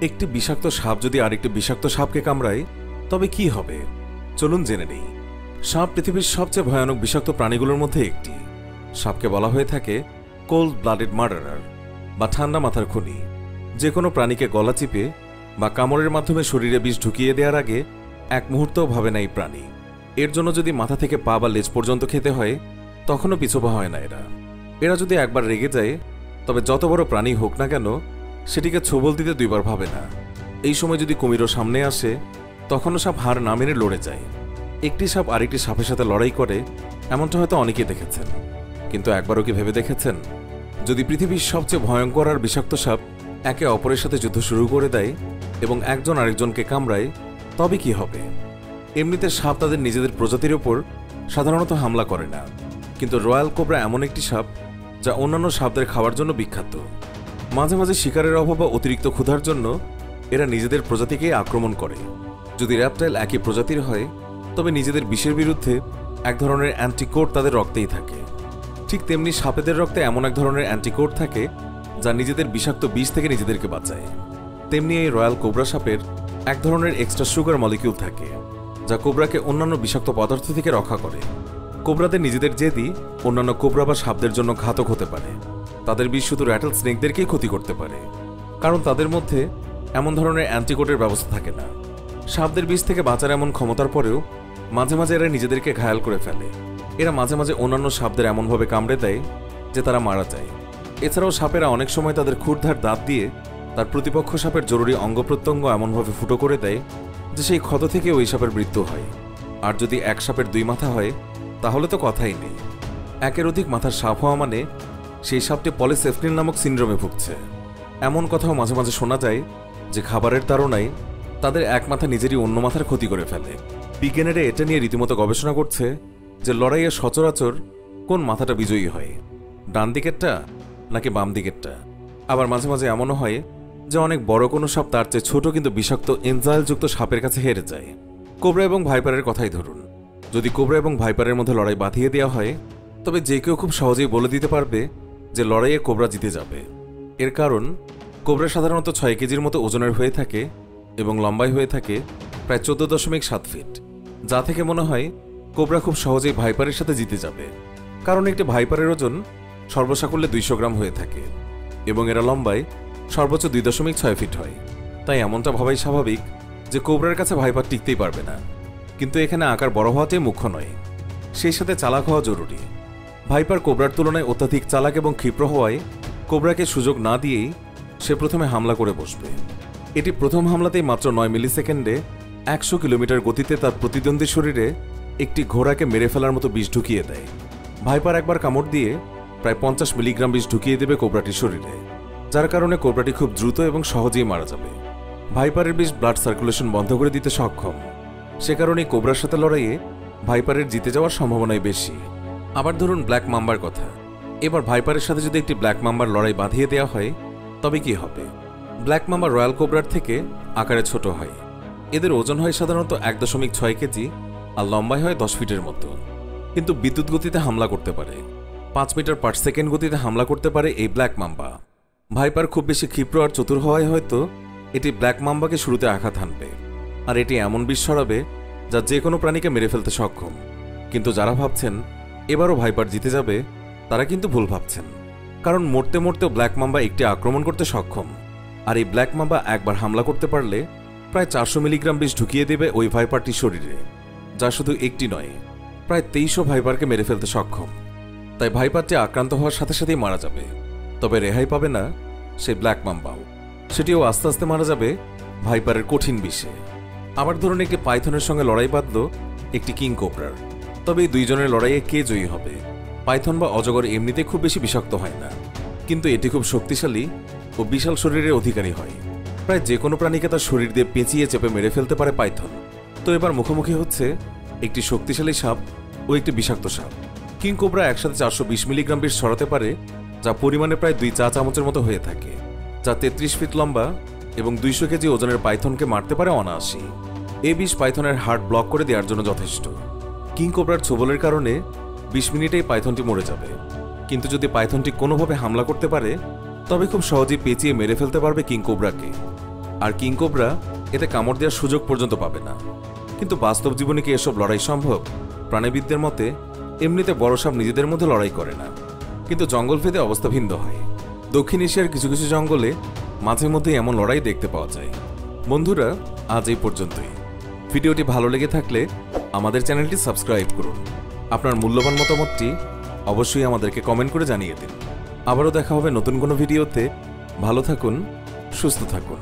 একটি বিষাক্ত সাপ যদি আরেকটি বিষাক্ত সাপকে কামড়ায় তবে কি হবে চলুন জেনে নেই। সাপ পৃথিবীর সবচেয়ে ভয়ানক বিষাক্ত প্রাণীগুলোর মধ্যে একটি। সাপকে বলা হয়ে থাকে কোল্ড ব্লাডেড মার্ডারার বা ঠান্ডা মাথার খুনি। যে কোনো প্রাণীকে গলা চিপে বা কামড়ের মাধ্যমে শরীরে বিষ ঢুকিয়ে দেওয়ার আগে এক মুহূর্তও ভাবে না এই প্রাণী। এর জন্য যদি মাথা থেকে পা বা লেজ পর্যন্ত খেতে হয় তখনও পিছুপা হয় না এরা যদি একবার রেগে যায় তবে যত বড় প্রাণী হোক না কেন সেটিকে ছোবল দিতে দুইবার ভাবে না। এই সময় যদি কুমিরও সামনে আসে তখনও সাপ হার না মেনে লড়ে যায়। একটি সাপ আরেকটি সাপের সাথে লড়াই করে এমনটা হয়তো অনেকেই দেখেছেন, কিন্তু একবারও কি ভেবে দেখেছেন যদি পৃথিবীর সবচেয়ে ভয়ঙ্কর আর বিষাক্ত সাপ একে অপরের সাথে যুদ্ধ শুরু করে দেয় এবং একজন আরেকজনকে কামড়ায় তবে কি হবে? এমনিতে সাপ তাদের নিজেদের প্রজাতির ওপর সাধারণত হামলা করে না, কিন্তু রয়্যাল কোবরা এমন একটি সাপ যা অন্যান্য সাপদের খাওয়ার জন্য বিখ্যাত। মাঝে মাঝে শিকারের অভাব বা অতিরিক্ত ক্ষুধার জন্য এরা নিজেদের প্রজাতিকেই আক্রমণ করে। যদি র্যাপটাইল একই প্রজাতির হয় তবে নিজেদের বিষের বিরুদ্ধে এক ধরনের অ্যান্টিকোড তাদের রক্তেই থাকে। ঠিক তেমনি সাপেদের রক্তে এমন এক ধরনের অ্যান্টিকোড থাকে যা নিজেদের বিষাক্ত বিষ থেকে নিজেদেরকে বাঁচায়। তেমনি এই রয়্যাল কোবরা সাপের এক ধরনের এক্সট্রা সুগার মলিকিউল থাকে যা কোবরাকে অন্যান্য বিষাক্ত পদার্থ থেকে রক্ষা করে। কোবরাদের নিজেদের জেদি অন্যান্য কোবরা বা সাপদের জন্য ঘাতক হতে পারে। তাদের বিষ শুধু র্যাটল স্নেকদেরকেই ক্ষতি করতে পারে, কারণ তাদের মধ্যে এমন ধরনের অ্যান্টিকোডের ব্যবস্থা থাকে না। সাপদের বিষ থেকে বাঁচার এমন ক্ষমতার পরেও মাঝে মাঝে এরা নিজেদেরকে ঘায়াল করে ফেলে। এরা মাঝে মাঝে অন্যান্য সাপদের এমনভাবে কামড়ে দেয় যে তারা মারা যায়। এছাড়াও সাপেরা অনেক সময় তাদের ক্ষুরধার দাঁত দিয়ে তার প্রতিপক্ষ সাপের জরুরি অঙ্গ প্রত্যঙ্গ এমনভাবে ফুটো করে দেয় যে সেই ক্ষত থেকে ওই সাপের মৃত্যু হয়। আর যদি এক সাপের দুই মাথা হয় তাহলে তো কথাই নেই। একের অধিক মাথার সাপ হওয়া মানে সেই সাপটি পলিসেফনিল নামক সিন্ড্রোমে ভুগছে। এমন কথাও মাঝে মাঝে শোনা যায় যে খাবারের তাড়নায় তাদের এক মাথা নিজেরই অন্য মাথার ক্ষতি করে ফেলে। বিজ্ঞানীরা এটা নিয়ে রীতিমতো গবেষণা করছে যে লড়াইয়ে সচরাচর কোন মাথাটা বিজয়ী হয়, ডান দিকেরটা নাকি বাম দিকেরটা। আবার মাঝে মাঝে এমনও হয় যে অনেক বড় কোনো সাপ তার চেয়ে ছোট কিন্তু বিষাক্ত এনজাইলযুক্ত সাপের কাছে হেরে যায়। কোবরা এবং ভাইপারের কথাই ধরুন। যদি কোবরা এবং ভাইপারের মধ্যে লড়াই বাঁধিয়ে দেওয়া হয় তবে যে কেউ খুব সহজেই বলে দিতে পারবে যে লড়াইয়ে কোবরা জিতে যাবে। এর কারণ কোবরা সাধারণত 6 কেজির মতো ওজনের হয়ে থাকে এবং লম্বাই হয়ে থাকে প্রায় 14.7 ফিট, যা থেকে মনে হয় কোবরা খুব সহজেই ভাইপারের সাথে জিতে যাবে। কারণ একটি ভাইপারের ওজন সর্বসাকুল্যে 200 গ্রাম হয়ে থাকে এবং এরা লম্বায় সর্বোচ্চ 2.6 ফিট হয়। তাই এমনটা ভাবাই স্বাভাবিক যে কোবরার কাছে ভাইপার টিকতেই পারবে না। কিন্তু এখানে আকার বড় হওয়াটাই মুখ্য নয়, সেই সাথে চালাক হওয়া জরুরি। ভাইপার কোবরার তুলনায় অত্যাধিক চালাক এবং ক্ষিপ্র হওয়ায় কোবরাকে সুযোগ না দিয়েই সে প্রথমে হামলা করে বসবে। এটি প্রথম হামলাতেই মাত্র 9 মিলিসেকেন্ডে 100 কিলোমিটার গতিতে তার প্রতিদ্বন্দ্বী শরীরে একটি ঘোড়াকে মেরে ফেলার মতো বিষ ঢুকিয়ে দেয়। ভাইপার একবার কামড় দিয়ে প্রায় 50 মিলিগ্রাম বিষ ঢুকিয়ে দেবে কোবরাটির শরীরে, যার কারণে কোবরাটি খুব দ্রুত এবং সহজেই মারা যাবে। ভাইপারের বিষ ব্লাড সার্কুলেশন বন্ধ করে দিতে সক্ষম, সে কারণে কোবরার সাথে লড়াইয়ে ভাইপারের জিতে যাওয়ার সম্ভাবনাই বেশি। আবার ধরুন ব্ল্যাক মাম্বার কথা। এবার ভাইপারের সাথে যদি একটি ব্ল্যাক মাম্বার লড়াই বাঁধিয়ে দেওয়া হয় তবে কি হবে? ব্ল্যাক মাম্বার রয়্যাল কোবরার থেকে আকারে ছোট হয়। এদের ওজন হয় সাধারণত 1.6 কেজি আর লম্বাই হয় 10 ফিটের মতো। কিন্তু বিদ্যুৎ গতিতে হামলা করতে পারে, 5 মিটার পার সেকেন্ড গতিতে হামলা করতে পারে এই ব্ল্যাক মাম্বা। ভাইপার খুব বেশি ক্ষিপ্র আর চতুর হওয়ায় হয়তো এটি ব্ল্যাক মাম্বাকে শুরুতে আঘাত হানবে, আর এটি এমন বিষ ছড়াবে যা যে কোনো প্রাণীকে মেরে ফেলতে সক্ষম। কিন্তু যারা ভাবছেন এবারও ভাইপার জিতে যাবে তারা কিন্তু ভুল ভাবছেন, কারণ মরতে মরতেও ব্ল্যাক মাম্বা একটি আক্রমণ করতে সক্ষম। আর এই ব্ল্যাক মাম্বা একবার হামলা করতে পারলে প্রায় 400 মিলিগ্রাম বিষ ঢুকিয়ে দেবে ওই ভাইপারটির শরীরে, যা শুধু একটি নয়, প্রায় 2300 ভাইপারকে মেরে ফেলতে সক্ষম। তাই ভাইপারটি আক্রান্ত হওয়ার সাথে সাথেই মারা যাবে, তবে রেহাই পাবে না সেই ব্ল্যাক মাম্বাও। সেটিও আস্তে আস্তে মারা যাবে ভাইপারের কঠিন বিষে। আবার ধরুন একটি পাইথনের সঙ্গে লড়াই বাঁধল একটি কিং কোবরার, তবে এই দুইজনের লড়াইয়ে কে জয়ী হবে? পাইথন বা অজগর এমনিতে খুব বেশি বিষাক্ত হয় না, কিন্তু এটি খুব শক্তিশালী ও বিশাল শরীরের অধিকারী হয়। প্রায় যে কোনো প্রাণীকে তার শরীর দিয়ে পেঁচিয়ে চেপে মেরে ফেলতে পারে পাইথন। তো এবার মুখোমুখি হচ্ছে একটি শক্তিশালী সাপ ও একটি বিষাক্ত সাপ। কিং কোবরা একসাথে 420 মিলিগ্রাম বিষ ছড়াতে পারে, যা পরিমাণে প্রায় 2 চা চামচের মতো হয়ে থাকে, যা 33 ফিট লম্বা এবং 200 কেজি ওজনের পাইথনকে মারতে পারে অনায়াসে। এই বিষ পাইথনের হার্ট ব্লক করে দেওয়ার জন্য যথেষ্ট। কিং কোবরার ছোবলের কারণে 20 মিনিটেই পাইথনটি মরে যাবে, কিন্তু যদি পাইথনটি কোনোভাবে হামলা করতে পারে তবে খুব সহজেই পেঁচিয়ে মেরে ফেলতে পারবে কিং কোবরাকে। আর কিংকোবরা এতে কামড় দেওয়ার সুযোগ পর্যন্ত পাবে না। কিন্তু বাস্তব জীবনে কি এসব লড়াই সম্ভব? প্রাণীবিদদের মতে এমনিতে বড় সাপ নিজেদের মধ্যে লড়াই করে না, কিন্তু জঙ্গল ভেদে অবস্থা ভিন্ন হয়। দক্ষিণ এশিয়ার কিছু কিছু জঙ্গলে মাঝে মধ্যে এমন লড়াই দেখতে পাওয়া যায়। বন্ধুরা, আজ এই পর্যন্তই। ভিডিওটি ভালো লেগে থাকলে আমাদের চ্যানেলটি সাবস্ক্রাইব করুন। আপনার মূল্যবান মতামতটি অবশ্যই আমাদেরকে কমেন্ট করে জানিয়ে দিন। আবারও দেখা হবে নতুন কোনো ভিডিওতে। ভালো থাকুন, সুস্থ থাকুন।